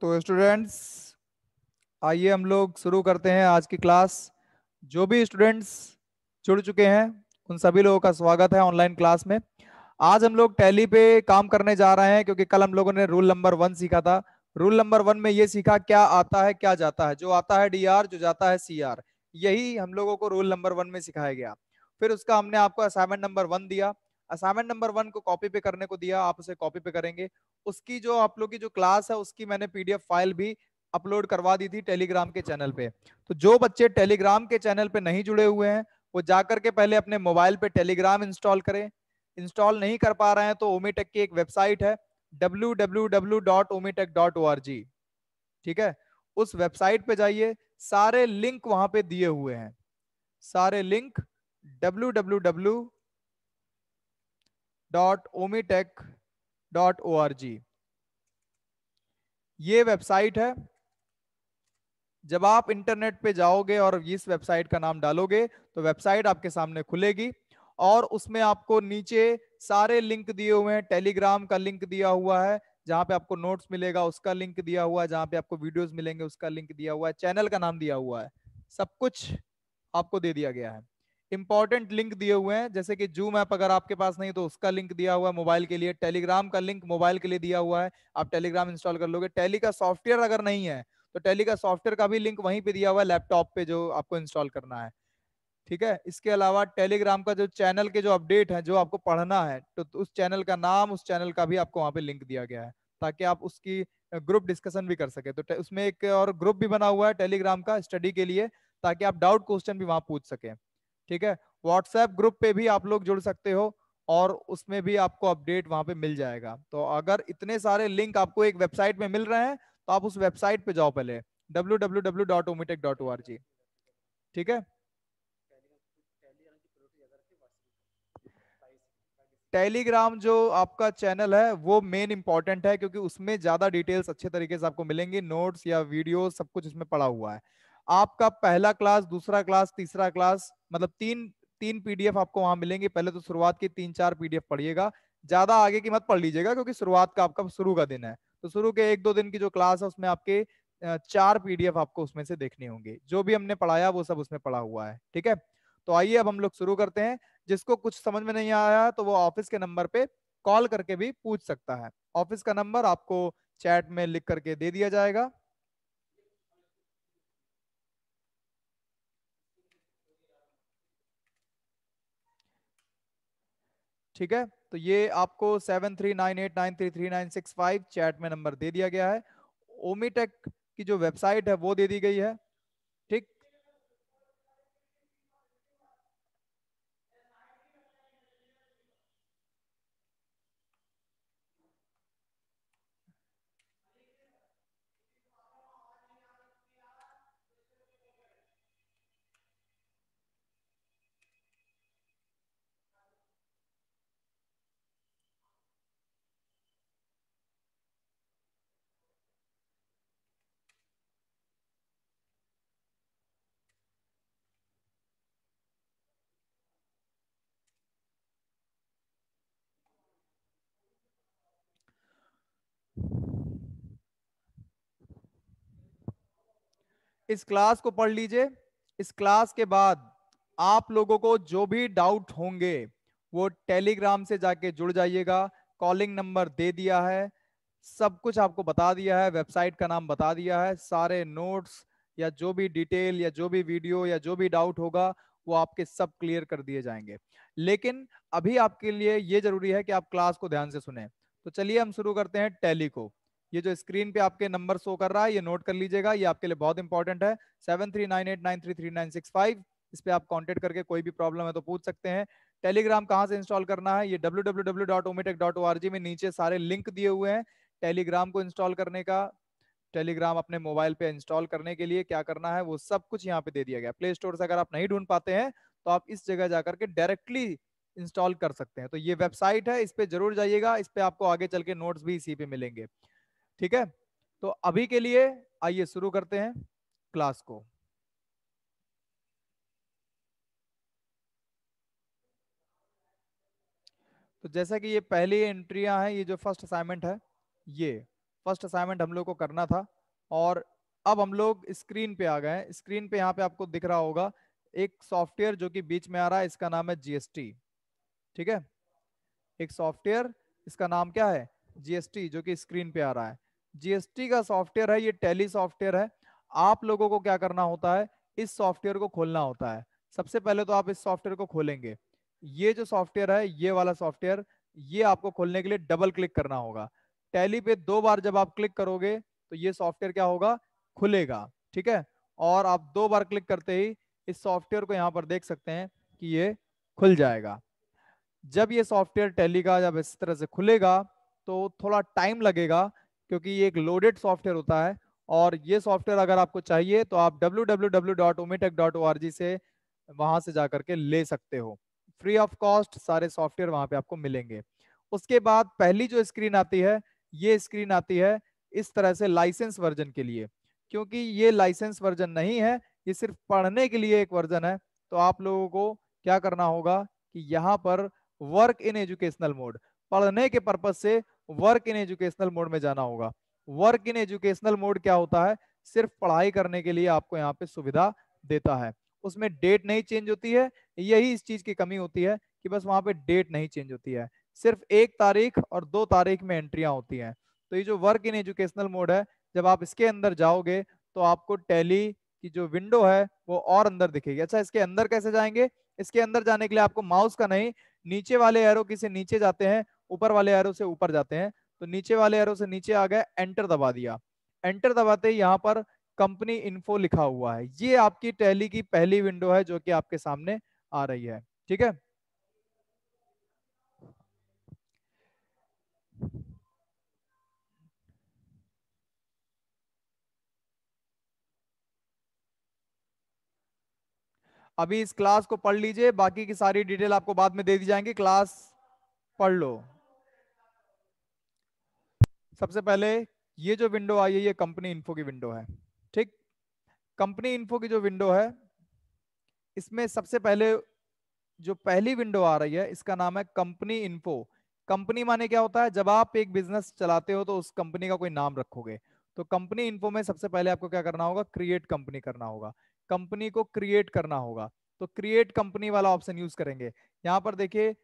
तो स्टूडेंट्स, आइए हम लोग शुरू करते हैं आज की क्लास। जो भी स्टूडेंट्स जुड़ चुके हैं उन सभी लोगों का स्वागत है ऑनलाइन क्लास में। आज हम लोग टैली पे काम करने जा रहे हैं क्योंकि कल हम लोगों ने रूल नंबर 1 सीखा था। रूल नंबर 1 में ये सीखा क्या आता है क्या जाता है। जो आता है डीआर, जो जाता है सीआर। यही हम लोगों को रूल नंबर 1 में सिखाया गया। फिर उसका हमने आपको असाइनमेंट नंबर 1 दिया। असाइनमेंट नंबर 1 को कॉपी पे करने को दिया, आप उसे कॉपी पे करेंगे। उसकी जो आप लोग की जो क्लास है उसकी मैंने पीडीएफ फाइल भी अपलोड करवा दी थी टेलीग्राम के चैनल पे। तो जो बच्चे टेलीग्राम के चैनल पे नहीं जुड़े हुए हैं वो जाकर के पहले अपने मोबाइल पे टेलीग्राम इंस्टॉल करें। इंस्टॉल नहीं कर पा रहे हैं तो ओमीटेक की एक वेबसाइट है www.omitech.org। ठीक है, उस वेबसाइट पे जाइए, सारे लिंक वहां पे दिए हुए हैं। सारे लिंक www.omitech.org ये वेबसाइट है। जब आप इंटरनेट पे जाओगे और इस वेबसाइट का नाम डालोगे तो वेबसाइट आपके सामने खुलेगी और उसमें आपको नीचे सारे लिंक दिए हुए हैं। टेलीग्राम का लिंक दिया हुआ है जहां पे आपको नोट्स मिलेगा, उसका लिंक दिया हुआ है। जहां पे आपको वीडियोस मिलेंगे उसका लिंक दिया हुआ है। चैनल का नाम दिया हुआ है। सब कुछ आपको दे दिया गया है। इंपॉर्टेंट लिंक दिए हुए हैं जैसे कि जूम ऐप अगर आपके पास नहीं तो उसका लिंक दिया हुआ है मोबाइल के लिए। टेलीग्राम का लिंक मोबाइल के लिए दिया हुआ है, आप टेलीग्राम इंस्टॉल कर लोगे। टैली का सॉफ्टवेयर अगर नहीं है तो टैली का सॉफ्टवेयर का भी लिंक वहीं पे दिया हुआ है लैपटॉप पे जो आपको इंस्टॉल करना है। ठीक है, इसके अलावा टेलीग्राम का जो चैनल के जो अपडेट है जो आपको पढ़ना है तो उस चैनल का नाम, उस चैनल का भी आपको वहां पे लिंक दिया गया है ताकि आप उसकी ग्रुप डिस्कशन भी कर सके। तो उसमें एक और ग्रुप भी बना हुआ है टेलीग्राम का स्टडी के लिए ताकि आप डाउट क्वेश्चन भी वहां पूछ सके। ठीक है, व्हाट्सएप ग्रुप पे भी आप लोग जुड़ सकते हो और उसमें भी आपको अपडेट वहां पे मिल जाएगा। तो अगर इतने सारे लिंक आपको एक वेबसाइट में मिल रहे हैं तो आप उस वेबसाइट पे जाओ पहले www.omitech.org। ठीक है, टेलीग्राम जो आपका चैनल है वो मेन इंपॉर्टेंट है क्योंकि उसमें ज्यादा डिटेल्स अच्छे तरीके से आपको मिलेंगी। नोट्स या वीडियो सब कुछ इसमें पड़ा हुआ है। आपका पहला क्लास, दूसरा क्लास, तीसरा क्लास, मतलब तीन तीन पीडीएफ आपको वहां मिलेंगे। पहले तो शुरुआत की 3-4 पीडीएफ पढ़िएगा, ज्यादा आगे की मत पढ़ लीजिएगा क्योंकि शुरुआत का आपका शुरू का दिन है। तो शुरू के 1-2 दिन की जो क्लास है उसमें आपके 4 पीडीएफ आपको उसमें से देखनी होंगी। जो भी हमने पढ़ाया वो सब उसमें पढ़ा हुआ है। ठीक है, तो आइए अब हम लोग शुरू करते हैं। जिसको कुछ समझ में नहीं आया तो वो ऑफिस के नंबर पे कॉल करके भी पूछ सकता है। ऑफिस का नंबर आपको चैट में लिख करके दे दिया जाएगा। ठीक है, तो ये आपको 7398933965 चैट में नंबर दे दिया गया है। ओमीटेक की जो वेबसाइट है वो दे दी गई है। ठीक, इस क्लास को पढ़ लीजिए। इस क्लास के बाद आप लोगों को जो भी डाउट होंगे वो टेलीग्राम से जाके जुड़ जाइएगा। कॉलिंग नंबर दे दिया है, सब कुछ आपको बता दिया है, वेबसाइट का नाम बता दिया है। सारे नोट्स या जो भी डिटेल या जो भी वीडियो या जो भी डाउट होगा वो आपके सब क्लियर कर दिए जाएंगे। लेकिन अभी आपके लिए ये जरूरी है कि आप क्लास को ध्यान से सुने। तो चलिए हम शुरू करते हैं टैली को। ये जो स्क्रीन पे आपके नंबर शो कर रहा है ये नोट कर लीजिएगा, ये आपके लिए बहुत इंपॉर्टेंट है। 7398933965। इस पे आप कांटेक्ट करके कोई भी प्रॉब्लम है तो पूछ सकते हैं। टेलीग्राम कहाँ से इंस्टॉल करना है, ये www.omitech.org में नीचे सारे लिंक दिए हुए हैं टेलीग्राम को इंस्टॉल करने का। टेलीग्राम अपने मोबाइल पे इंस्टॉल करने के लिए क्या करना है वो सब कुछ यहाँ पे दे दिया गया। प्ले स्टोर से अगर आप नहीं ढूंढ पाते हैं तो आप इस जगह जाकर के डायरेक्टली इंस्टॉल कर सकते हैं। तो ये वेबसाइट है, इस पे जरूर जाइएगा। इस पे आपको आगे चल के नोट्स भी इसी पे मिलेंगे। ठीक है, तो अभी के लिए आइए शुरू करते हैं क्लास को। तो जैसा कि ये पहली एंट्रियां हैं, ये जो फर्स्ट असाइनमेंट है, ये फर्स्ट असाइनमेंट हम लोग को करना था। और अब हम लोग स्क्रीन पे आ गए हैं। स्क्रीन पे यहाँ पे आपको दिख रहा होगा एक सॉफ्टवेयर जो कि बीच में आ रहा है, इसका नाम है जीएसटी। ठीक है, एक सॉफ्टवेयर, इसका नाम क्या है, जीएसटी, जो कि स्क्रीन पे आ रहा है। जीएसटी का सॉफ्टवेयर है, ये टैली सॉफ्टवेयर है। आप लोगों को क्या करना होता है, इस सॉफ्टवेयर को खोलना होता है। सबसे पहले तो आप इस सॉफ्टवेयर को खोलेंगे। ये जो सॉफ्टवेयर है, ये वाला सॉफ्टवेयर, ये आपको खोलने के लिए डबल क्लिक करना होगा। टैली पे 2 बार जब आप क्लिक करोगे तो ये सॉफ्टवेयर क्या होगा, खुलेगा। ठीक है, और आप 2 बार क्लिक करते ही इस सॉफ्टवेयर को यहाँ पर देख सकते हैं कि ये खुल जाएगा। जब ये सॉफ्टवेयर टैली का जब इस तरह से खुलेगा तो थोड़ा टाइम लगेगा, क्योंकि ये एक लोडेड सॉफ्टवेयर होता है। और ये सॉफ्टवेयर अगर आपको चाहिए तो आप www.umitech.org से वहां से जाकर के ले सकते हो। फ्री ऑफ कॉस्ट सारे सॉफ्टवेयर वहां पे आपको मिलेंगे। उसके बाद पहली जो स्क्रीन आती है, ये स्क्रीन आती है इस तरह से लाइसेंस वर्जन के लिए। क्योंकि ये लाइसेंस वर्जन नहीं है, ये सिर्फ पढ़ने के लिए एक वर्जन है। तो आप लोगों को क्या करना होगा कि यहाँ पर वर्क इन एजुकेशनल मोड, पढ़ने के पर्पज से वर्क इन एजुकेशनल मोड में जाना होगा। वर्क इन एजुकेशनल मोड क्या होता है, सिर्फ पढ़ाई करने के लिए आपको यहाँ पे सुविधा देता है। उसमें डेट नहीं चेंज होती है, यही इस चीज की कमी होती है कि बस वहां पे डेट नहीं चेंज होती है। सिर्फ 1 तारीख और 2 तारीख में एंट्रियां होती हैं। तो ये जो वर्क इन एजुकेशनल मोड है, जब आप इसके अंदर जाओगे तो आपको टैली की जो विंडो है वो और अंदर दिखेगी। अच्छा, इसके अंदर कैसे जाएंगे, इसके अंदर जाने के लिए आपको माउस का नहीं, नीचे वाले एरो की से नीचे जाते हैं, ऊपर वाले एरो से ऊपर जाते हैं। तो नीचे वाले एरो से नीचे आ गए, एंटर दबा दिया। एंटर दबाते ही यहाँ पर कंपनी इन्फो लिखा हुआ है। ये आपकी टैली की पहली विंडो है जो कि आपके सामने आ रही है। ठीक है, अभी इस क्लास को पढ़ लीजिए, बाकी की सारी डिटेल आपको बाद में दे दी जाएंगी। क्लास पढ़ लो। सबसे पहले ये जो विंडो आई है, ये कंपनी इन्फो की विंडो है। ठीक, कंपनी इन्फो की जो विंडो है, इसमें सबसे पहले जो पहली विंडो आ रही है, इसका नाम है कंपनी इन्फो। कंपनी माने क्या होता है, जब आप एक बिजनेस चलाते हो तो उस कंपनी का कोई नाम रखोगे। तो कंपनी इन्फो में सबसे पहले आपको क्या करना होगा, क्रिएट कंपनी करना होगा। कंपनी को क्रिएट करना होगा, तो क्रिएट कंपनी वाला ऑप्शन यूज करेंगे। यहाँ पर देखिए,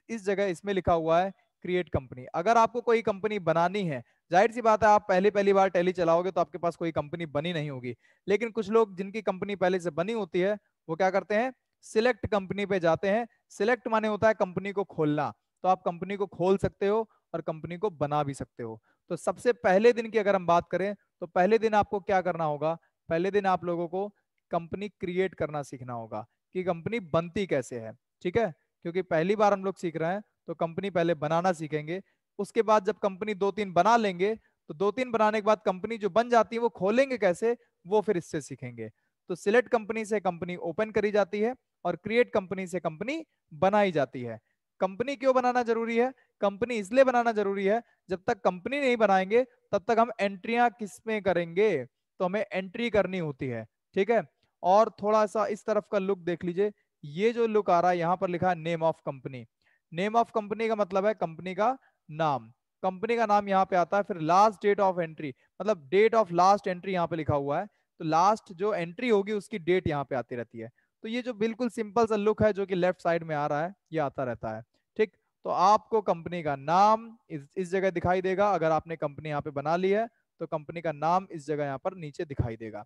इस जगह इसमें लिखा हुआ है क्रिएट कंपनी। अगर आपको कोई कंपनी बनानी है, जाहिर सी बात है आप पहली पहली बार टैली चलाओगे तो आपके पास कोई कंपनी बनी नहीं होगी। लेकिन कुछ लोग जिनकी कंपनी पहले से बनी होती है, वो क्या करते हैं, सिलेक्ट कंपनी पे जाते हैं। सिलेक्ट माने होता है कंपनी को खोलना। तो आप कंपनी को खोल सकते हो और कंपनी को बना भी सकते हो। तो सबसे पहले दिन की अगर हम बात करें तो पहले दिन आपको क्या करना होगा, पहले दिन आप लोगों को कंपनी क्रिएट करना सीखना होगा कि कंपनी बनती कैसे है। ठीक है, क्योंकि पहली बार हम लोग सीख रहे हैं तो कंपनी पहले बनाना सीखेंगे। उसके बाद जब कंपनी 2-3 बना लेंगे तो 2-3 बनाने के बाद कंपनी जो बन जाती है वो खोलेंगे कैसे, वो फिर इससे सीखेंगे। तो सिलेक्ट कंपनी से कंपनी ओपन करी जाती है और क्रिएट कंपनी से कंपनी बनाई जाती है। कंपनी क्यों बनाना जरूरी है, कंपनी इसलिए बनाना जरूरी है, जब तक कंपनी नहीं बनाएंगे तब तक हम एंट्रियां किस में करेंगे, तो हमें एंट्री करनी होती है। ठीक है, और थोड़ा सा इस तरफ का लुक देख लीजिए। ये जो लुक आ रहा है, यहाँ पर लिखा है name of company. Name of company का मतलब है कंपनी का नाम। कंपनी का नाम यहाँ पे आता है, फिर लास्ट डेट ऑफ एंट्री, मतलब डेट ऑफ लास्ट एंट्री यहाँ पे लिखा हुआ है। तो लास्ट जो एंट्री होगी उसकी डेट यहाँ पे आती रहती है। तो ये जो बिल्कुल सिंपल सा लुक है जो कि लेफ्ट साइड में आ रहा है, ये आता रहता है। ठीक, तो आपको कंपनी का नाम इस जगह दिखाई देगा। अगर आपने कंपनी यहाँ पे बना ली है तो कंपनी का नाम इस जगह यहाँ पर नीचे दिखाई देगा।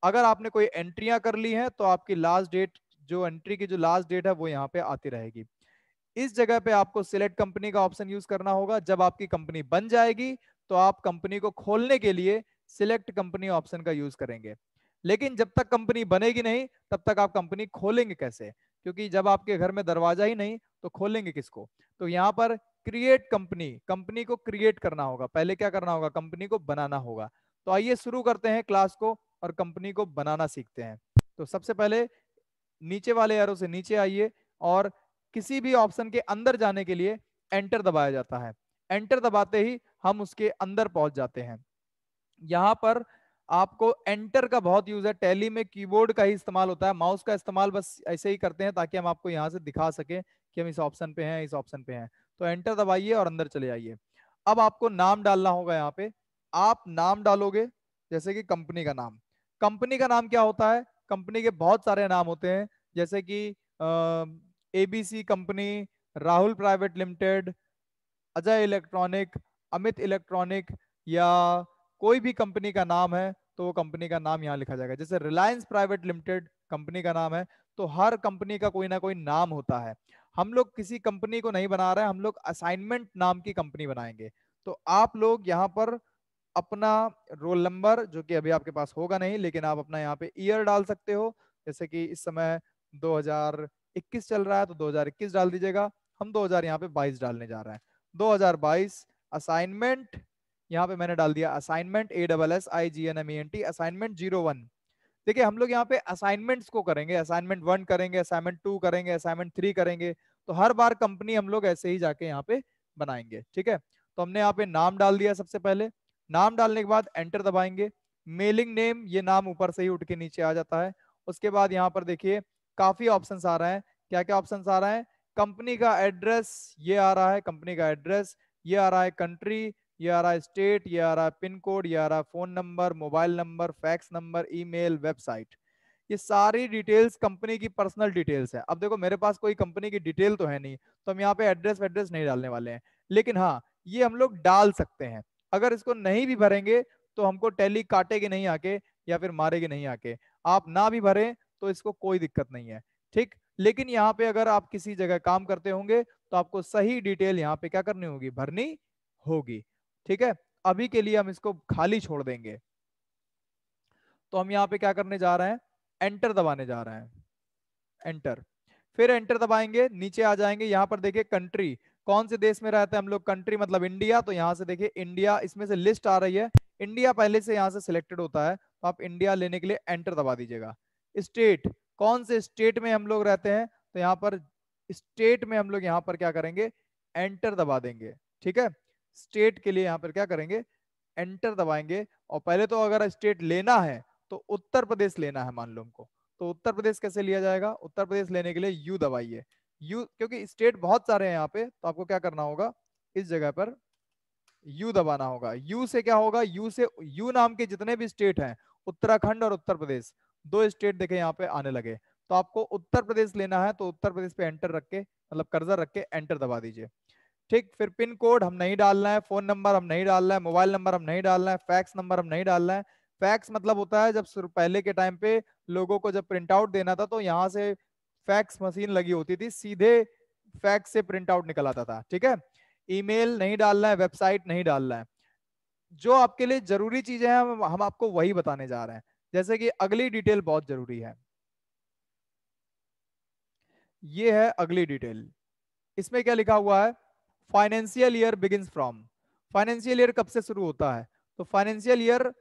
अगर आपने कोई एंट्रियां कर ली हैं तो आपकी लास्ट डेट, जो एंट्री की जो लास्ट डेट है वो यहाँ पे आती रहेगी। इस जगह पे आपको सिलेक्ट कंपनी का ऑप्शन यूज करना होगा। जब आपकी कंपनी बन जाएगी तो आप कंपनी को खोलने के लिए सिलेक्ट कंपनी ऑप्शन का यूज करेंगे। लेकिन जब तक कंपनी बनेगी नहीं तब तक आप कंपनी खोलेंगे कैसे, क्योंकि जब आपके घर में दरवाजा ही नहीं तो खोलेंगे किसको। तो यहाँ पर क्रिएट कंपनी, कंपनी को क्रिएट करना होगा। पहले क्या करना होगा, कंपनी को बनाना होगा। तो आइए शुरू करते हैं क्लास को और कंपनी को बनाना सीखते हैं। तो सबसे पहले नीचे वाले एरो से नीचे आइए और किसी भी ऑप्शन के अंदर जाने के लिए एंटर दबाया जाता है। एंटर दबाते ही हम उसके अंदर पहुंच जाते हैं। यहाँ पर आपको एंटर का बहुत यूज है। टैली में कीबोर्ड का ही इस्तेमाल होता है, माउस का इस्तेमाल बस ऐसे ही करते हैं ताकि हम आपको यहाँ से दिखा सके कि हम इस ऑप्शन पे हैं, इस ऑप्शन पे हैं। तो एंटर दबाइए और अंदर चले आइए। अब आपको नाम डालना होगा यहाँ पे। आप नाम डालोगे, जैसे कि कंपनी का नाम। कंपनी का नाम क्या होता है? कंपनी के बहुत सारे नाम होते हैं, जैसे कि ABC company, Rahul private limited, Ajay electronic, Amit electronic, या कोई भी कंपनी का नाम है तो वो कंपनी का नाम यहाँ लिखा जाएगा। जैसे रिलायंस प्राइवेट लिमिटेड कंपनी का नाम है, तो हर कंपनी का कोई ना कोई नाम होता है। हम लोग किसी कंपनी को नहीं बना रहे हैं, हम लोग असाइनमेंट नाम की कंपनी बनाएंगे। तो आप लोग यहाँ पर अपना रोल नंबर, जो कि अभी आपके पास होगा नहीं, लेकिन आप अपना यहाँ पे ईयर डाल सकते हो। जैसे कि इस समय 2021 चल रहा है तो 2021 डाल दीजिएगा। हम 2000 यहाँ पे 22 डालने जा रहे हैं, 2022। असाइनमेंट, यहाँ पे मैंने डाल दिया असाइनमेंट, ASSIGNMENT, असाइनमेंट 01। देखिए हम लोग यहाँ पे असाइनमेंट्स को करेंगे, असाइनमेंट 1 करेंगे, असाइनमेंट 2 करेंगे, असाइनमेंट 3 करेंगे। तो हर बार कंपनी हम लोग ऐसे ही जाके यहाँ पे बनाएंगे, ठीक है। तो हमने यहाँ पे नाम डाल दिया सबसे पहले। नाम डालने के बाद एंटर दबाएंगे। मेलिंग नेम, ये नाम ऊपर से ही उठ के नीचे आ जाता है। उसके बाद यहाँ पर देखिए काफी ऑप्शंस आ रहे हैं। क्या क्या ऑप्शंस आ रहे हैं? कंपनी का एड्रेस, ये आ रहा है कंपनी का एड्रेस। ये आ रहा है कंट्री, ये आ रहा है स्टेट, ये आ रहा है पिन कोड, ये आ रहा है phone number, mobile number, fax number, email, website. ये सारी डिटेल्स कंपनी की पर्सनल डिटेल्स है। अब देखो मेरे पास कोई कंपनी की डिटेल तो है नहीं, तो हम यहाँ पे एड्रेस वेड्रेस नहीं डालने वाले हैं। लेकिन हाँ, ये हम लोग डाल सकते हैं। अगर इसको नहीं भी भरेंगे तो हमको टैली काटेगी नहीं आके, या फिर मारेगी नहीं आके। आप ना भी भरें तो इसको कोई दिक्कत नहीं है, ठीक। लेकिन यहाँ पे अगर आप किसी जगह काम करते होंगे तो आपको सही डिटेल यहाँ पे क्या करनी होगी? भरनी होगी, ठीक है। अभी के लिए हम इसको खाली छोड़ देंगे। तो हम यहाँ पे क्या करने जा रहे हैं? एंटर दबाने जा रहे हैं, एंटर। फिर एंटर दबाएंगे, नीचे आ जाएंगे। यहाँ पर देखिए कंट्री, कौन से देश में रहते हैं हम लोग? कंट्री मतलब इंडिया, तो यहाँ से देखिए इंडिया, इसमें से लिस्ट आ रही है। इंडिया पहले से यहाँ से सिलेक्टेड होता है, तो आप इंडिया लेने के लिए एंटर दबा दीजिएगा। स्टेट, कौन से स्टेट में हम लोग रहते हैं? तो यहाँ पर स्टेट में हम लोग यहाँ पर क्या करेंगे? एंटर दबा देंगे, ठीक है। स्टेट के लिए यहाँ पर क्या करेंगे? एंटर दबाएंगे। और पहले तो अगर स्टेट लेना है तो उत्तर प्रदेश लेना है मान लो हमको, तो उत्तर प्रदेश कैसे लिया जाएगा? उत्तर प्रदेश लेने के लिए यू दबाइए। यू, क्योंकि स्टेट बहुत सारे हैं यहाँ पे, तो आपको क्या करना होगा? इस जगह पर यू दबाना होगा। यू से क्या होगा? यू से, यू नाम के जितने भी स्टेट हैं, उत्तराखंड और उत्तर प्रदेश, दो स्टेट देखे यहाँ पे आने लगे। तो आपको उत्तर प्रदेश लेना है, तो उत्तर प्रदेश पे एंटर रख के, मतलब कर्सर रख के एंटर दबा दीजिए, ठीक। फिर पिन कोड हम नहीं डालना है, फोन नंबर हम नहीं डालना है, मोबाइल नंबर हम नहीं डालना है, फैक्स नंबर हम नहीं डालना है। फैक्स मतलब होता है, जब पहले के टाइम पे लोगों को जब प्रिंट आउट देना था तो यहाँ से फैक्स मशीन लगी होती थी, सीधे फैक्स से प्रिंट आउट निकल आता था, ठीक है। ईमेल नहीं डालना है, वेबसाइट नहीं डालना है। जो आपके लिए जरूरी चीजें हैं हम आपको वही बताने जा रहे हैं। जैसे कि अगली डिटेल बहुत जरूरी है, ये है अगली डिटेल। इसमें क्या लिखा हुआ है? Financial year begins from. Financial year कब से शुरू होता है? तो फाइनेंशियल ईयर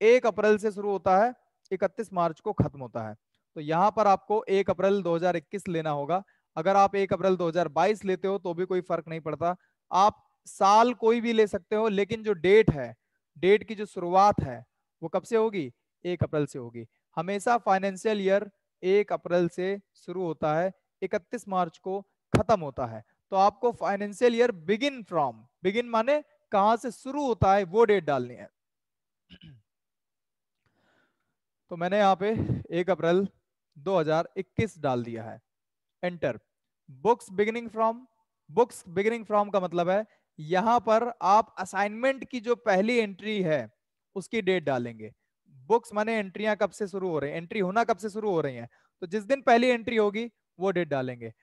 1 अप्रैल से शुरू होता है, 31 मार्च को खत्म होता है। तो यहां पर आपको 1 अप्रैल 2021 लेना होगा। अगर आप 1 अप्रैल 2022 लेते हो तो भी कोई फर्क नहीं पड़ता। आप साल कोई भी ले सकते हो, लेकिन जो डेट है, डेट की जो शुरुआत है वो कब से होगी? 1 अप्रैल से होगी। हमेशा फाइनेंशियल ईयर 1 अप्रैल से शुरू होता है, 31 मार्च को खत्म होता है। तो आपको financial year begin from, begin माने कहां से शुरू होता है, वो डेट डालनी है। तो मैंने यहाँ पे 1 अप्रैल 2021 डाल दिया है, enter. Books beginning from, books beginning from का मतलब है यहां पर आप असाइनमेंट की जो पहली एंट्री है उसकी डेट डालेंगे। बुक्स माने एंट्रियां कब से शुरू हो रही हैं, एंट्री होना कब से शुरू हो रही हैं, तो जिस दिन पहली एंट्री होगी वो डेट डालेंगे।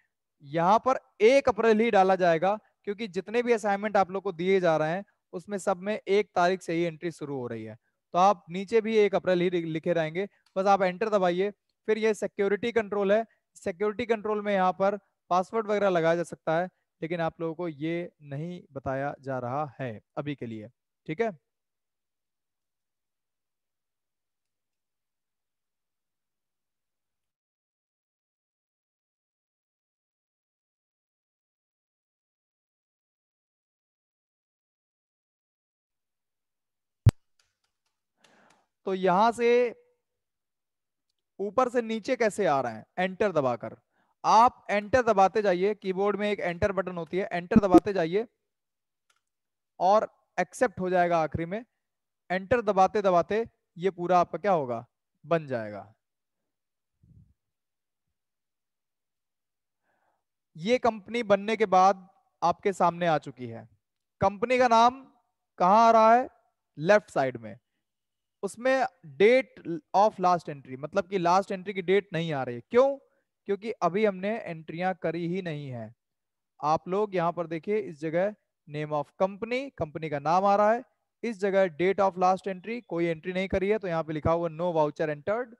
यहाँ पर 1 अप्रैल ही डाला जाएगा, क्योंकि जितने भी असाइनमेंट आप लोग को दिए जा रहे हैं उसमें सब में 1 तारीख से ही एंट्री शुरू हो रही है। तो आप नीचे भी 1 अप्रैल ही लिखे रहेंगे, बस आप एंटर दबाइए। फिर ये सिक्योरिटी कंट्रोल है। सिक्योरिटी कंट्रोल में यहाँ पर पासवर्ड वगैरह लगाया जा सकता है, लेकिन आप लोगों को ये नहीं बताया जा रहा है अभी के लिए, ठीक है। तो यहां से ऊपर से नीचे कैसे आ रहे हैं? एंटर दबाकर। आप एंटर दबाते जाइए, कीबोर्ड में एक एंटर बटन होती है, एंटर दबाते जाइए और एक्सेप्ट हो जाएगा आखिरी में। एंटर दबाते दबाते ये पूरा आपका क्या होगा, बन जाएगा। ये कंपनी बनने के बाद आपके सामने आ चुकी है। कंपनी का नाम कहाँ आ रहा है, लेफ्ट साइड में। उसमें डेट ऑफ लास्ट एंट्री, मतलब कि लास्ट एंट्री की डेट नहीं आ रही है। क्यों? क्योंकि अभी हमने एंट्रियां करी ही नहीं है। आप लोग यहां पर देखिए, इस जगह नेम ऑफ कंपनी, कंपनी का नाम आ रहा है। इस जगह डेट ऑफ लास्ट एंट्री, कोई एंट्री नहीं करी है, तो यहाँ पे लिखा हुआ नो वाउचर एंटर्ड।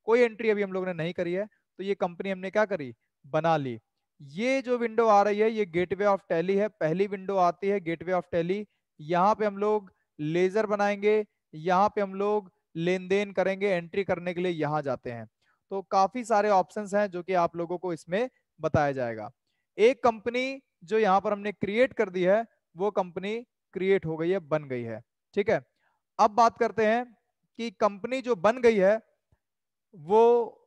कोई एंट्री अभी हम लोगों ने नहीं करी है, तो ये कंपनी हमने क्या करी, बना ली। ये जो विंडो आ रही है ये गेटवे ऑफ टैली है, पहली विंडो आती है गेटवे ऑफ टैली। यहाँ पे हम लोग लेजर बनाएंगे, यहाँ पे हम लोग लेन देन करेंगे, एंट्री करने के लिए यहाँ जाते हैं। तो काफी सारे ऑप्शंस हैं जो कि आप लोगों को इसमें बताया जाएगा। एक कंपनी जो यहाँ पर हमने क्रिएट कर दी है, वो कंपनी क्रिएट हो गई है, बन गई है। ठीक है, अब बात करते हैं कि कंपनी जो बन गई है वो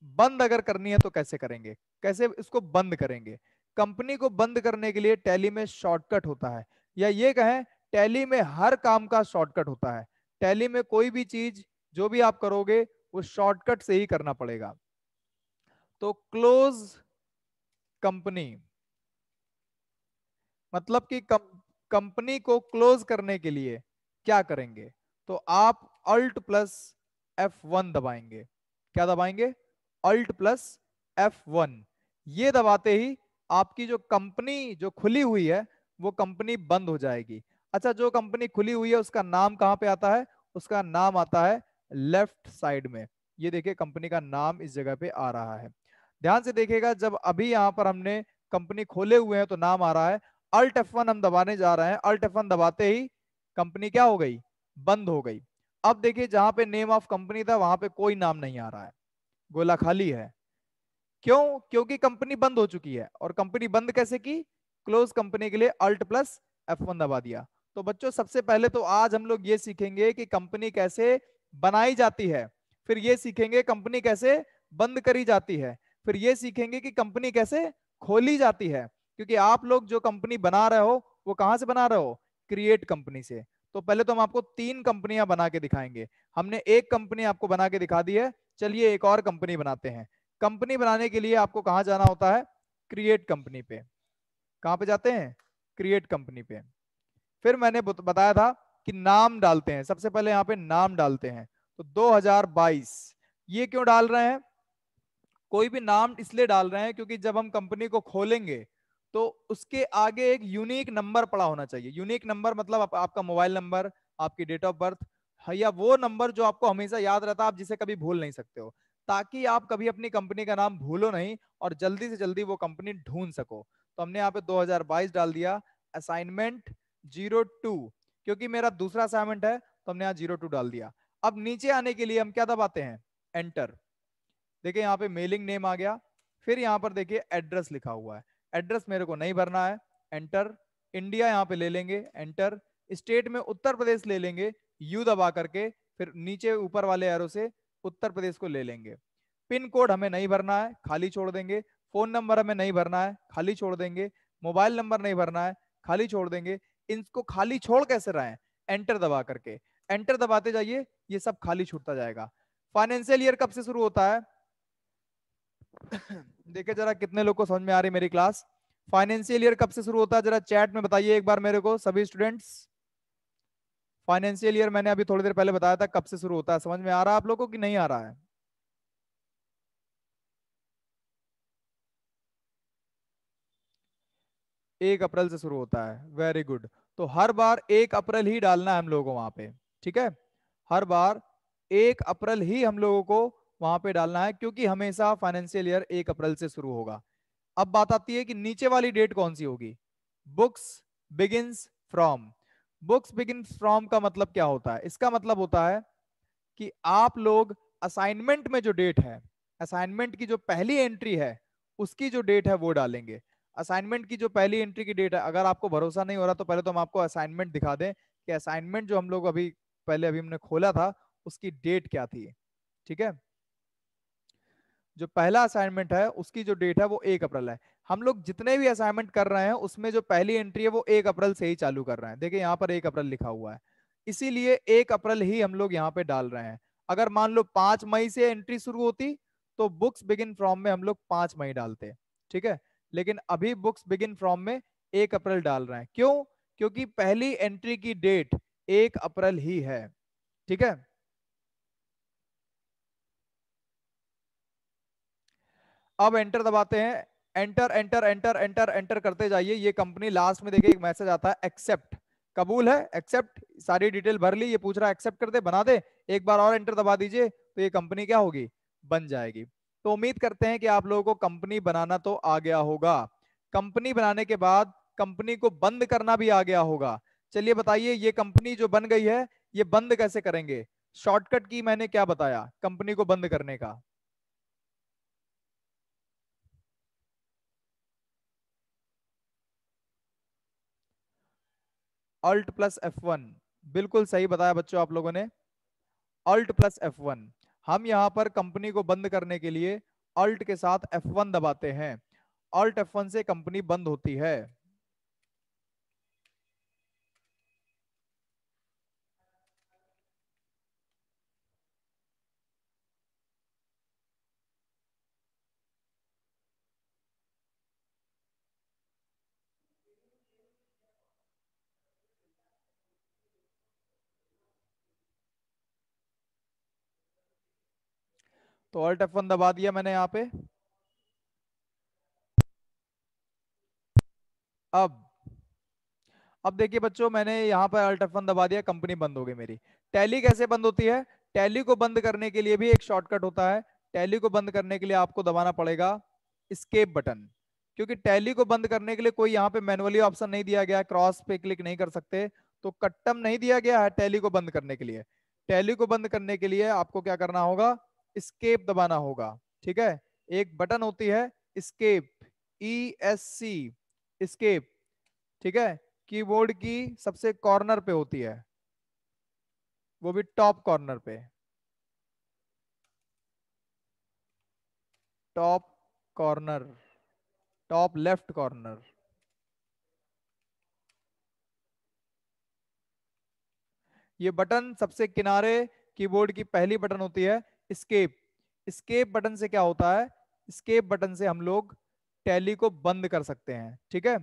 बंद अगर करनी है तो कैसे करेंगे, कैसे इसको बंद करेंगे। कंपनी को बंद करने के लिए टैली में शॉर्टकट होता है, या ये कहें टैली में हर काम का शॉर्टकट होता है। टैली में कोई भी चीज जो भी आप करोगे वो शॉर्टकट से ही करना पड़ेगा। तो क्लोज कंपनी मतलब कि कंपनी को क्लोज करने के लिए क्या करेंगे, तो आप Alt+F1 दबाएंगे। क्या दबाएंगे, Alt+F1। ये दबाते ही आपकी जो कंपनी जो खुली हुई है वो कंपनी बंद हो जाएगी। अच्छा, जो कंपनी खुली हुई है उसका नाम कहाँ पे आता है, उसका नाम आता है लेफ्ट साइड में। ये देखिए कंपनी का नाम इस जगह पे आ रहा है। ध्यान से देखिएगा, जब अभी यहाँ पर हमने कंपनी खोले हुए हैं तो नाम आ रहा है। Alt+F1 हम दबाने जा रहे हैं, Alt+F1 दबाते ही कंपनी क्या हो गई, बंद हो गई। अब देखिए जहां पे नेम ऑफ कंपनी था वहां पे कोई नाम नहीं आ रहा है, गोला खाली है। क्यों? क्योंकि कंपनी बंद हो चुकी है। और कंपनी बंद कैसे की, क्लोज कंपनी के लिए Alt+F1 दबा दिया। तो बच्चों सबसे पहले तो आज हम लोग ये सीखेंगे कि कंपनी कैसे बनाई जाती है, फिर ये सीखेंगे कंपनी कैसे बंद करी जाती है, फिर ये सीखेंगे कि कंपनी कैसे खोली जाती है। क्योंकि आप लोग जो कंपनी बना रहे हो वो कहां से बना रहे हो, क्रिएट कंपनी से। तो पहले तो हम आपको 3 कंपनियां बना के दिखाएंगे। हमने एक कंपनी आपको बना के दिखा दी है, चलिए एक और कंपनी बनाते हैं। कंपनी बनाने के लिए आपको कहां जाना होता है, क्रिएट कंपनी पे। कहां पे जाते हैं, क्रिएट कंपनी पे। फिर मैंने बताया था कि नाम डालते हैं, सबसे पहले यहाँ पे नाम डालते हैं। तो 2022 ये क्यों डाल रहे हैं, कोई भी नाम इसलिए डाल रहे हैं क्योंकि जब हम कंपनी को खोलेंगे तो उसके आगे एक यूनिक नंबर पड़ा होना चाहिए। यूनिक नंबर मतलब आपका मोबाइल नंबर, आपकी डेट ऑफ बर्थ, या वो नंबर जो आपको हमेशा याद रहता है, आप जिसे कभी भूल नहीं सकते हो, ताकि आप कभी अपनी कंपनी का नाम भूलो नहीं और जल्दी से जल्दी वो कंपनी ढूंढ सको। तो हमने यहाँ पे 2022 डाल दिया। असाइनमेंट 02, क्योंकि मेरा दूसरा असाइनमेंट है तो हमने यहाँ 02 डाल दिया। अब नीचे आने के लिए हम क्या दबाते हैं, एंटर। देखिए यहाँ पे मेलिंग नेम आ गया। फिर यहाँ पर देखिए एड्रेस लिखा हुआ है, एड्रेस मेरे को नहीं भरना है, एंटर। इंडिया यहाँ पे ले लेंगे, एंटर। स्टेट में उत्तर प्रदेश ले लेंगे, यू दबा करके, फिर नीचे ऊपर वाले एरो से उत्तर प्रदेश को ले लेंगे। पिन कोड हमें नहीं भरना है, खाली छोड़ देंगे। फोन नंबर हमें नहीं भरना है, खाली छोड़ देंगे। मोबाइल नंबर नहीं भरना है, खाली छोड़ देंगे। इनको खाली छोड़ कैसे रहे हैं, एंटर दबा करके, एंटर दबाते जाइए, ये सब खाली छूटता जाएगा। फाइनेंशियल ईयर कब से शुरू होता है, देखिए जरा कितने लोग को समझ में आ रही है मेरी क्लास। फाइनेंशियल ईयर कब से शुरू होता है, जरा चैट में बताइए एक बार मेरे को सभी स्टूडेंट्स। फाइनेंशियल ईयर मैंने अभी थोड़ी देर पहले बताया था कब से शुरू होता है, समझ में आ रहा है आप लोगों को कि नहीं आ रहा है। 1 अप्रैल से शुरू होता है, वेरी गुड। तो हर बार 1 अप्रैल ही डालना है हम लोगों को वहां पे, ठीक है। हर बार 1 अप्रैल ही हम लोगों को वहां पे डालना है, क्योंकि हमेशा फाइनेंशियल ईयर 1 अप्रैल से शुरू होगा। अब बात आती है कि नीचे वाली डेट कौन सी होगी, books begins from. Books begins from का मतलब क्या होता है, इसका मतलब होता है कि आप लोग असाइनमेंट में जो डेट है, असाइनमेंट की जो पहली एंट्री है उसकी जो डेट है वो डालेंगे। असाइनमेंट की जो पहली एंट्री की डेट है, अगर आपको भरोसा नहीं हो रहा तो पहले तो हम आपको असाइनमेंट दिखा दें कि असाइनमेंट जो हम लोग अभी पहले अभी हमने खोला था उसकी डेट क्या थी। ठीक है, जो पहला असाइनमेंट है उसकी जो डेट है वो 1 अप्रैल है। हम लोग जितने भी असाइनमेंट कर रहे हैं उसमें जो पहली एंट्री है वो 1 अप्रैल से ही चालू कर रहे हैं। देखिए यहाँ पर 1 अप्रैल लिखा हुआ है। इसीलिए 1 अप्रैल ही हम लोग यहाँ पे डाल रहे हैं। अगर मान लो 5 मई से एंट्री शुरू होती तो बुक्स बिगिन फ्रॉम में हम लोग 5 मई डालते। ठीक है, लेकिन अभी बुक्स बिगिन फ्रॉम में 1 अप्रैल डाल रहे हैं। क्यों? क्योंकि पहली एंट्री की डेट 1 अप्रैल ही है। ठीक है, अब एंटर दबाते हैं। Enter enter enter enter enter करते जाइए। ये कंपनी लास्ट में देखिए एक मैसेज आता है एक्सेप्ट, कबूल है, एक्सेप्ट, सारी डिटेल भर ली, ये पूछ रहा है एक्सेप्ट कर दे, बना दे। एक बार और एंटर दबा दीजिए तो ये कंपनी क्या होगी, बन जाएगी। तो उम्मीद करते हैं कि आप लोगों को कंपनी बनाना तो आ गया होगा। कंपनी बनाने के बाद कंपनी को बंद करना भी आ गया होगा। चलिए बताइए, ये कंपनी जो बन गई है ये बंद कैसे करेंगे? शॉर्टकट की मैंने क्या बताया कंपनी को बंद करने का? Alt+F1। बिल्कुल सही बताया बच्चों आप लोगों ने, Alt+F1। हम यहां पर कंपनी को बंद करने के लिए Alt के साथ F1 दबाते हैं। Alt F1 से कंपनी बंद होती है। तो Alt F1 दबा दिया मैंने यहाँ पे। अब अब देखिए बच्चों, मैंने यहाँ पर Alt F1 दबा दिया, कंपनी बंद हो गई मेरी। टैली कैसे बंद होती है? टैली को बंद करने के लिए भी एक शॉर्टकट होता है। टैली को बंद करने के लिए आपको दबाना पड़ेगा एस्केप बटन। क्योंकि टैली को बंद करने के लिए कोई यहाँ पे मैनुअली ऑप्शन नहीं दिया गया, क्रॉस पे क्लिक नहीं कर सकते, तो कट्टम नहीं दिया गया है टैली को बंद करने के लिए। टैली को बंद करने के लिए आपको क्या करना होगा, एस्केप दबाना होगा। ठीक है, एक बटन होती है एस्केप, ESC, एस्केप। ठीक है, कीबोर्ड की सबसे कॉर्नर पे होती है, वो भी टॉप कॉर्नर पे, top corner, top left corner. ये बटन सबसे किनारे कीबोर्ड की पहली बटन होती है एस्केप। एस्केप बटन से क्या होता है, एस्केप बटन से हम लोग टैली को बंद कर सकते हैं। ठीक है,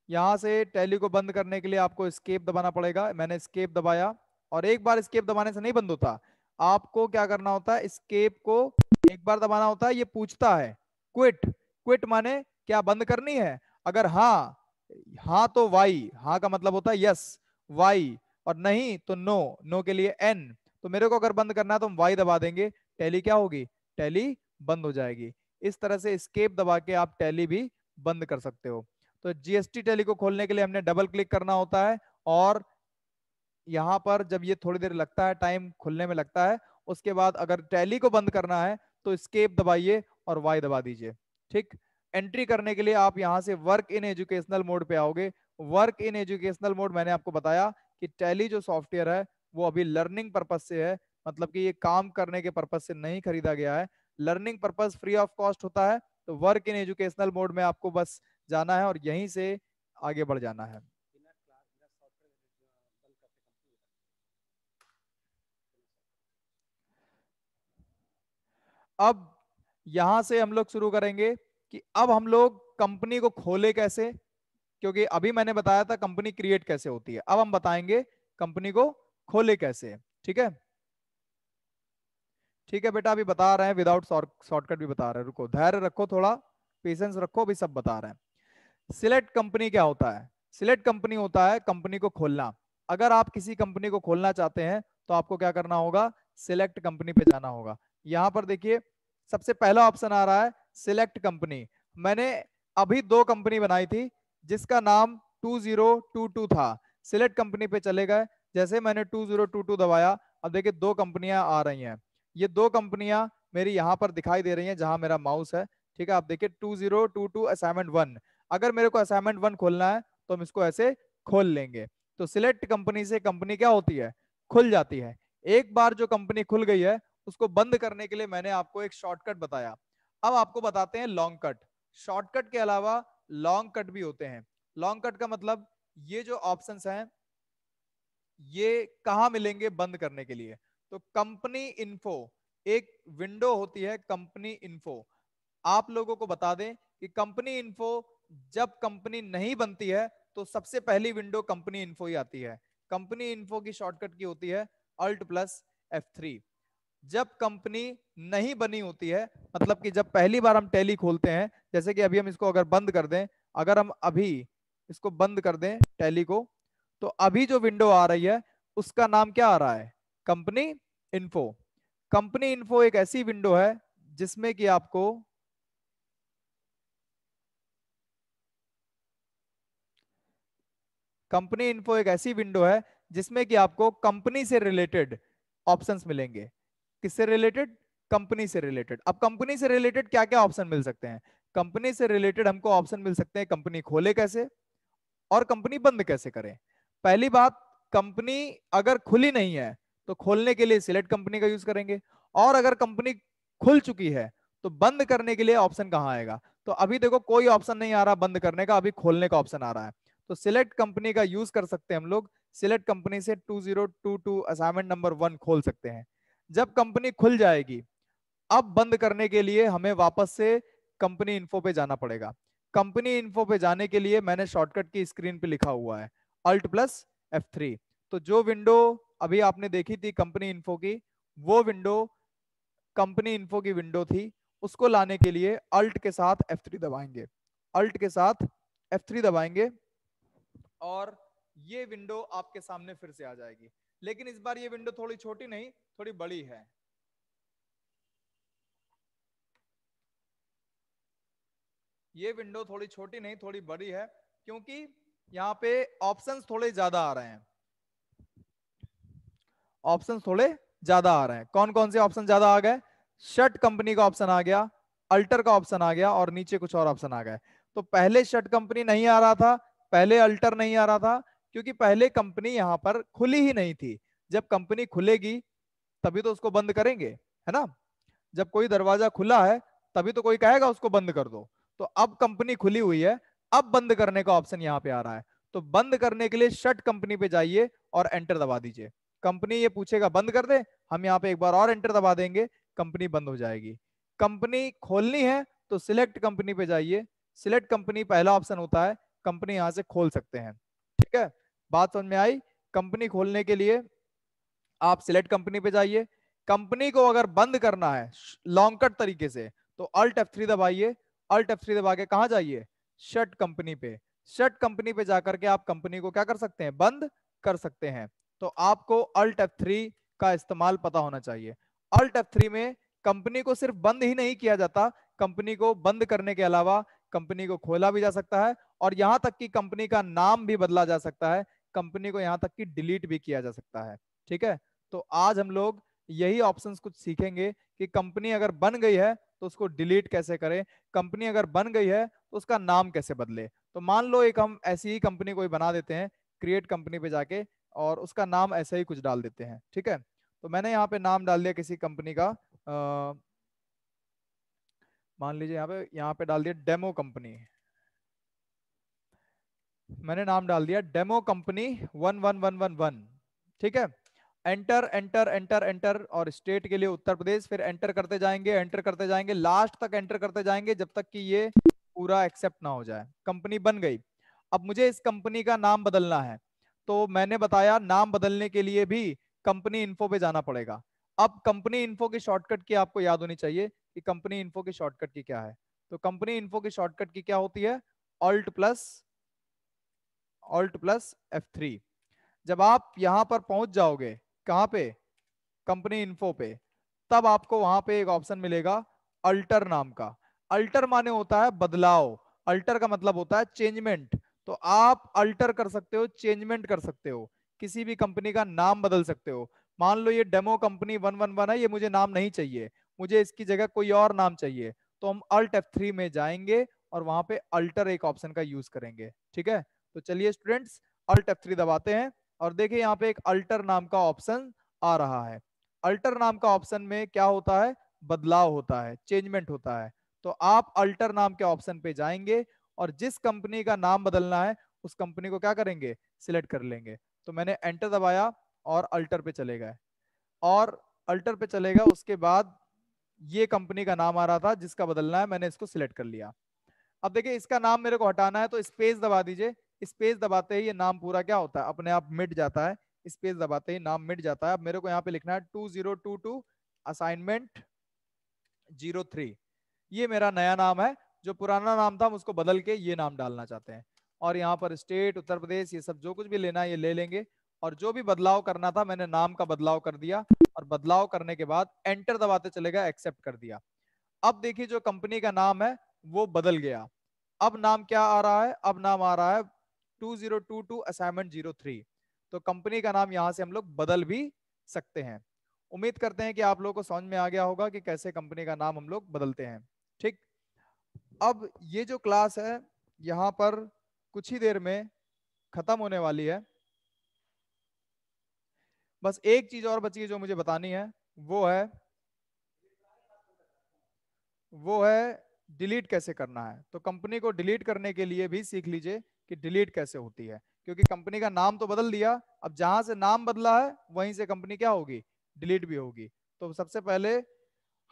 यहां से टैली को बंद करने के लिए आपको एस्केप दबाना पड़ेगा। मैंने एस्केप दबाया, और एक बार एस्केप दबाने से नहीं बंद होता, आपको क्या करना होता है, एस्केप को एक बार दबाना होता है। ये पूछता है क्विट, क्विट माने क्या बंद करनी है? अगर हाँ, हाँ तो वाई, हाँ का मतलब होता है यस, वाई, और नहीं तो नो, नो के लिए एन। तो मेरे को अगर बंद करना है तो हम वाई दबा देंगे, टैली क्या होगी, टैली बंद हो जाएगी। इस तरह से एस्केप दबा के आप टैली भी बंद कर सकते हो। तो जीएसटी टैली को खोलने के लिए हमने डबल क्लिक करना होता है, और यहाँ पर जब ये थोड़ी देर लगता है, टाइम खुलने में लगता है, उसके बाद अगर टैली को बंद करना है तो एस्केप दबाइए और वाई दबा दीजिए। ठीक, एंट्री करने के लिए आप यहाँ से वर्क इन एजुकेशनल मोड पे आओगे। वर्क इन एजुकेशनल मोड मैंने आपको बताया कि टैली जो सॉफ्टवेयर है वो अभी लर्निंग पर्पज से है, मतलब कि ये काम करने के पर्पज से नहीं खरीदा गया है। Learning purpose free of cost होता है। तो वर्क इन एजुकेशनल मोड में आपको बस जाना है और यहीं से आगे बढ़ जाना है। अब यहां से हम लोग शुरू करेंगे कि अब हम लोग कंपनी को खोले कैसे, क्योंकि अभी मैंने बताया था कंपनी क्रिएट कैसे होती है, अब हम बताएंगे कंपनी को खोले कैसे। ठीक है, ठीक है बेटा, अभी बता रहे हैं, विदाउट शॉर्टकट भी बता रहे हैं, रुको, धैर्य रखो, थोड़ा पेशेंस रखो, अभी सब बता रहे हैं। सिलेक्ट कंपनी क्या होता है? सिलेक्ट कंपनी होता है कंपनी को खोलना। अगर आप किसी कंपनी को खोलना चाहते हैं तो आपको क्या करना होगा, सिलेक्ट कंपनी पे जाना होगा। यहां पर देखिए सबसे पहला ऑप्शन आ रहा है सिलेक्ट कंपनी। मैंने अभी दो कंपनी बनाई थी जिसका नाम 2022 था। सिलेक्ट कंपनी पे चले गए, जैसे मैंने 2022 दबाया, अब देखिए दो कंपनियां आ रही हैं। ये दो कंपनियां मेरी यहाँ पर दिखाई दे रही हैं जहां मेरा माउस है। ठीक है, आप देखिए 2022 असाइनमेंट 1। अगर मेरे को असाइनमेंट 1 खोलना है तो हम इसको ऐसे खोल लेंगे। तो सिलेक्ट कंपनी से कंपनी क्या होती है, खुल जाती है। एक बार जो कंपनी खुल गई है उसको बंद करने के लिए मैंने आपको एक शॉर्टकट बताया। अब आपको बताते हैं लॉन्ग कट। शॉर्टकट के अलावा लॉन्ग कट भी होते हैं। लॉन्ग कट का मतलब ये जो ऑप्शंस हैं ये कहाँ मिलेंगे बंद करने के लिए। तो कंपनी इन्फो एक विंडो होती है, कंपनी इन्फो। आप लोगों को बता दें कि कंपनी इन्फो जब कंपनी नहीं बनती है तो सबसे पहली विंडो कंपनी इन्फो ही आती है। कंपनी इन्फो की शॉर्टकट की होती है अल्ट प्लस F3। जब कंपनी नहीं बनी होती है, मतलब कि जब पहली बार हम टैली खोलते हैं, जैसे कि अभी हम इसको अगर बंद कर दें, अगर हम अभी इसको बंद कर दें टैली को, तो अभी जो विंडो आ रही है उसका नाम क्या आ रहा है, कंपनी इन्फो। कंपनी इन्फो एक ऐसी विंडो है जिसमें कि आपको कंपनी इन्फो एक ऐसी विंडो है जिसमें कि आपको कंपनी से रिलेटेड ऑप्शंस मिलेंगे। किससे रिलेटेड, कंपनी से रिलेटेड। अब कंपनी से रिलेटेड क्या क्या ऑप्शन मिल सकते हैं, कंपनी से रिलेटेड हमको ऑप्शन मिल सकते हैं कंपनी खोले कैसे और कंपनी बंद कैसे करें। पहली बात, कंपनी अगर खुली नहीं है तो खोलने के लिए सिलेक्ट कंपनी का यूज करेंगे, और अगर कंपनी खुल चुकी है तो बंद करने के लिए ऑप्शन कहाँ आएगा। तो अभी देखो कोई ऑप्शन नहीं आ रहा बंद करने का, अभी खोलने का ऑप्शन आ रहा है। तो सिलेक्ट कंपनी का यूज कर सकते हैं हम लोग। सिलेक्ट कंपनी से 2022 असाइनमेंट नंबर 1 खोल सकते हैं। जब कंपनी खुल जाएगी, अब बंद करने के लिए हमें वापस से कंपनी इन्फो पे जाना पड़ेगा। कंपनी इन्फो पे जाने के लिए मैंने शॉर्टकट की स्क्रीन पे लिखा हुआ है अल्ट प्लस F3। तो जो विंडो अभी आपने देखी थी कंपनी इन्फो की, वो विंडो कंपनी इन्फो की विंडो थी। उसको लाने के लिए अल्ट के साथ F3 दबाएंगे, अल्ट के साथ F3 दबाएंगे और ये विंडो आपके सामने फिर से आ जाएगी। लेकिन इस बार ये विंडो थोड़ी छोटी नहीं, थोड़ी बड़ी है। ये विंडो थोड़ी छोटी नहीं थोड़ी बड़ी है, क्योंकि यहाँ पे ऑप्शंस थोड़े ज्यादा आ रहे हैं। ऑप्शंस थोड़े ज्यादा आ रहे हैं। कौन कौन से ऑप्शन ज्यादा आ गए, शर्ट कंपनी का ऑप्शन आ गया, अल्टर का ऑप्शन आ गया और नीचे कुछ और ऑप्शन आ गए। तो पहले शर्ट कंपनी नहीं आ रहा था, पहले अल्टर नहीं आ रहा था, क्योंकि पहले कंपनी यहां पर खुली ही नहीं थी। जब कंपनी खुलेगी तभी तो उसको बंद करेंगे, है ना। जब कोई दरवाजा खुला है तभी तो कोई कहेगा उसको बंद कर दो। तो अब कंपनी खुली हुई है, अब बंद करने का ऑप्शन यहाँ पे आ रहा है। तो बंद करने के लिए शट कंपनी पे जाइए और एंटर दबा दीजिए। कंपनी ये पूछेगा बंद कर दे, हम यहाँ पे एक बार और एंटर दबा देंगे, कंपनी बंद हो जाएगी। कंपनी खोलनी है तो सिलेक्ट कंपनी पे जाइए, सिलेक्ट कंपनी पहला ऑप्शन होता है, कंपनी यहां से खोल सकते हैं। ठीक है, बात समझ में आई। कंपनी खोलने के लिए आप सिलेक्ट कंपनी पे जाइए। कंपनी को अगर बंद करना है लॉन्ग कट तरीके से तो अल्ट F3 दबाइए, अल्ट F3 दबा के कहां जाइए, शट कंपनी पे। शट कंपनी पे जाकर के आप कंपनी को क्या कर सकते हैं, बंद कर सकते हैं। तो आपको अल्ट F3 का इस्तेमाल पता होना चाहिए। अल्ट F3 में कंपनी को सिर्फ बंद ही नहीं किया जाता, कंपनी को बंद करने के अलावा कंपनी को खोला भी जा सकता है, और यहां तक कि कंपनी का नाम भी बदला जा सकता है, कंपनी को यहां तक कि डिलीट भी किया जा सकता है। ठीक है, तो आज हम लोग यही ऑप्शंस कुछ सीखेंगे कि कंपनी अगर बन गई है तो उसको डिलीट कैसे करें, कंपनी अगर बन गई है तो उसका नाम कैसे बदले। तो मान लो एक हम ऐसी ही कंपनी कोई बना देते हैं, क्रिएट कंपनी पे जाके, और उसका नाम ऐसे ही कुछ डाल देते हैं। ठीक है, तो मैंने यहाँ पे नाम डाल दिया किसी कंपनी का, मान लीजिए यहाँ पे डाल दिया डेमो कंपनी। मैंने नाम डाल दिया डेमो कंपनी 11111। ठीक है, एंटर एंटर एंटर एंटर, और स्टेट के लिए उत्तर प्रदेश, फिर एंटर करते जाएंगे, एंटर करते जाएंगे, लास्ट तक एंटर करते जाएंगे जब तक कि ये पूरा एक्सेप्ट ना हो जाए। कंपनी बन गई। अब मुझे इस कंपनी का नाम बदलना है, तो मैंने बताया नाम बदलने के लिए भी कंपनी इन्फो पे जाना पड़ेगा। अब कंपनी इन्फो की शॉर्टकट की आपको याद होनी चाहिए कि कंपनी इन्फो की शॉर्टकट की क्या है। तो कंपनी इन्फो की शॉर्टकट की क्या होती है, ऑल्ट प्लस F3। जब आप यहां पर पहुंच जाओगे, कहां पे, कंपनी इन्फो पे, तब आपको वहां पे एक ऑप्शन मिलेगा अल्टर नाम का। अल्टर माने होता है बदलाव, अल्टर का मतलब होता है चेंजमेंट। तो आप अल्टर कर सकते हो, चेंजमेंट कर सकते हो, किसी भी कंपनी का नाम बदल सकते हो। मान लो ये डेमो कंपनी 111 है, ये मुझे नाम नहीं चाहिए, मुझे इसकी जगह कोई और नाम चाहिए, तो हम अल्ट F3 में जाएंगे और वहां पे अल्टर एक ऑप्शन का यूज करेंगे। ठीक है, तो चलिए स्टूडेंट्स अल्ट F3 दबाते हैं और देखिए यहाँ पे एक अल्टर नाम का ऑप्शन आ रहा है। अल्टर नाम का ऑप्शन में क्या होता है, बदलाव होता है, चेंजमेंट होता है। तो आप अल्टर नाम के ऑप्शन पे जाएंगे, और जिस कंपनी का नाम बदलना है उस कंपनी को क्या करेंगे, सिलेक्ट कर लेंगे। तो मैंने एंटर दबाया और अल्टर पे चले गए, और अल्टर पे चलेगा उसके बाद ये कंपनी का नाम आ रहा था जिसका बदलना है, मैंने इसको सिलेक्ट कर लिया। अब देखिए इसका नाम मेरे को हटाना है तो स्पेस दबा दीजिए। स्पेस दबाते ही ये नाम पूरा क्या होता है, अपने आप मिट जाता है। स्पेस दबाते ही नाम मिट जाता है। अब मेरे को यहाँ पे लिखना है 2022 असाइनमेंट 03। ये मेरा नया नाम है। जो पुराना नाम था हम उसको बदल के ये नाम डालना चाहते हैं। और यहाँ पर स्टेट, उत्तर प्रदेश, ये सब जो कुछ भी लेना है ये ले लेंगे। और जो भी बदलाव करना था मैंने नाम का बदलाव कर दिया, और बदलाव करने के बाद एंटर दबाते चलेगा, एक्सेप्ट कर दिया। अब देखिए जो कंपनी का नाम है वो बदल गया। अब नाम क्या आ रहा है, अब नाम आ रहा है 2022 असाइनमेंट 03। तो कंपनी का नाम यहां से हम लोग बदल भी सकते हैं। उम्मीद करते हैं कि आप लोगों को समझ में आ गया होगा कि कैसे कंपनी का नाम हम लोग बदलते हैं। ठीक, अब ये जो क्लास है यहाँ पर कुछ ही देर में खत्म होने वाली है। बस एक चीज और बची है जो मुझे बतानी है, वो है वो है डिलीट कैसे करना है। तो कंपनी को डिलीट करने के लिए भी सीख लीजिए कि डिलीट कैसे होती है, क्योंकि कंपनी का नाम तो बदल दिया, अब जहां से नाम बदला है वहीं से कंपनी क्या होगी, डिलीट भी होगी। तो सबसे पहले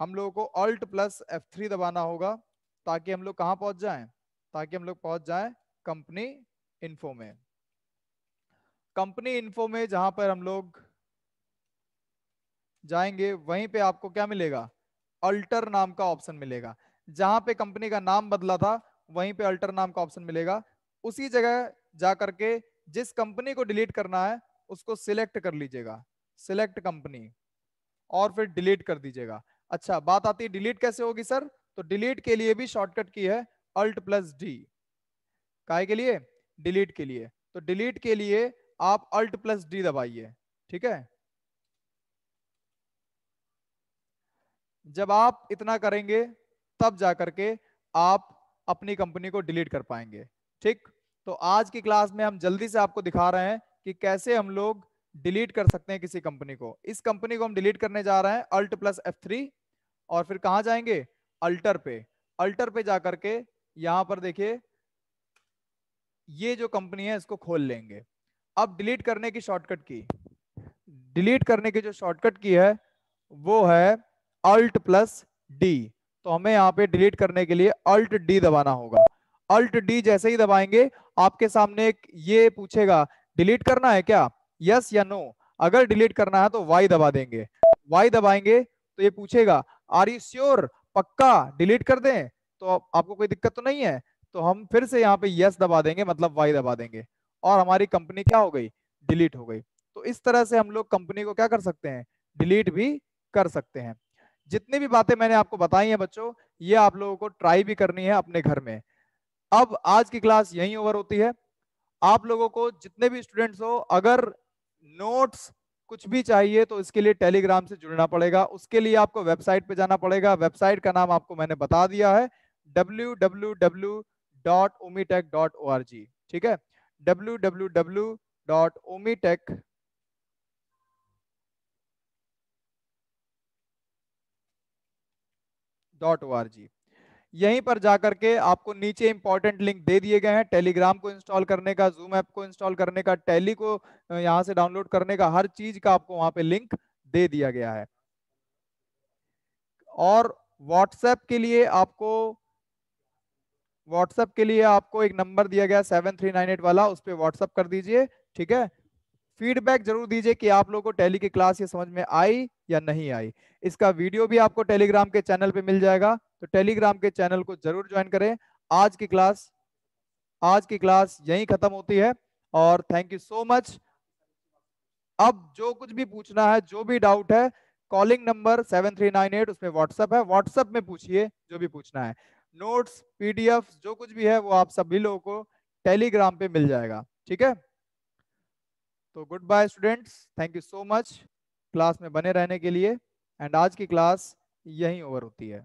हम लोगों को Alt प्लस F3 दबाना होगा, ताकि हम लोग कहाँ पहुंच जाएं, ताकि हम लोग पहुंच जाएं कंपनी इन्फो में। कंपनी इन्फो में जहां पर हम लोग जाएंगे वहीं पे आपको क्या मिलेगा, अल्टर नाम का ऑप्शन मिलेगा। जहां पे कंपनी का नाम बदला था वहीं पे अल्टर नाम का ऑप्शन मिलेगा। उसी जगह जा करके जिस कंपनी को डिलीट करना है उसको सिलेक्ट कर लीजिएगा, सिलेक्ट कंपनी, और फिर डिलीट कर दीजिएगा। अच्छा, बात आती है डिलीट कैसे होगी सर। तो डिलीट के लिए भी शॉर्टकट की है अल्ट प्लस डी। काहे के लिए, डिलीट के लिए। तो डिलीट के लिए आप अल्ट प्लस डी दबाइए। ठीक है, जब आप इतना करेंगे तब जा करके आप अपनी कंपनी को डिलीट कर पाएंगे। ठीक, तो आज की क्लास में हम जल्दी से आपको दिखा रहे हैं कि कैसे हम लोग डिलीट कर सकते हैं किसी कंपनी को। इस कंपनी को हम डिलीट करने जा रहे हैं अल्ट प्लस F3, और फिर कहां जाएंगे, अल्टर पे। अल्टर पे जा करके यहां पर देखिए ये जो कंपनी है इसको खोल लेंगे। अब डिलीट करने की शॉर्टकट की, डिलीट करने की जो शॉर्टकट की है वो है अल्ट प्लस डी। तो हमें यहाँ पे डिलीट करने के लिए अल्ट डी दबाना होगा। अल्ट डी जैसे ही दबाएंगे आपके सामने एक ये पूछेगा डिलीट करना है क्या, यस या नो। अगर डिलीट करना है तो वाई दबा देंगे। वाई दबाएंगे तो ये पूछेगा आर यू श्योर, पक्का डिलीट कर दें। तो आपको कोई दिक्कत तो नहीं है। तो हम फिर से यहाँ पे यस दबा देंगे, मतलब वाई दबा देंगे, और हमारी कंपनी क्या हो गई, डिलीट हो गई। तो इस तरह से हम लोग कंपनी को क्या कर सकते हैं, डिलीट भी कर सकते हैं। जितनी भी बातें मैंने आपको बताई हैं बच्चों, ये आप लोगों को ट्राई भी करनी है अपने घर में। अब आज की क्लास यहीं ओवर होती है। आप लोगों को जितने भी स्टूडेंट्स हो, अगर नोट्स कुछ भी चाहिए तो इसके लिए टेलीग्राम से जुड़ना पड़ेगा। उसके लिए आपको वेबसाइट पे जाना पड़ेगा। वेबसाइट का नाम आपको मैंने बता दिया है, www.omitech.org। ठीक है, www.omitech .org। यहीं पर जाकर के आपको नीचे इंपॉर्टेंट लिंक दे दिए गए हैं, टेलीग्राम को इंस्टॉल करने का, जूम ऐप को इंस्टॉल करने का, टैली को यहाँ से डाउनलोड करने का, हर चीज का आपको वहां पे लिंक दे दिया गया है। और व्हाट्सएप के लिए आपको व्हाट्सएप के लिए आपको एक नंबर दिया गया 7398 वाला, उस पर व्हाट्सएप कर दीजिए। ठीक है, फीडबैक जरूर दीजिए कि आप लोगों को टैली की क्लास ये समझ में आई या नहीं आई। इसका वीडियो भी आपको टेलीग्राम के चैनल पे मिल जाएगा, तो टेलीग्राम के चैनल को जरूर ज्वाइन करें। आज की क्लास आज की क्लास यहीं खत्म होती है, और थैंक यू सो मच। अब जो कुछ भी पूछना है, जो भी डाउट है, कॉलिंग नंबर 7398, उसमें व्हाट्सएप है, व्हाट्सएप में पूछिए जो भी पूछना है। नोट्स, पीडीएफ जो कुछ भी है वो आप सभी लोगों को टेलीग्राम पे मिल जाएगा। ठीक है, तो good bye students, thank you so much class में बने रहने के लिए। एंड आज की क्लास यहीं ओवर होती है।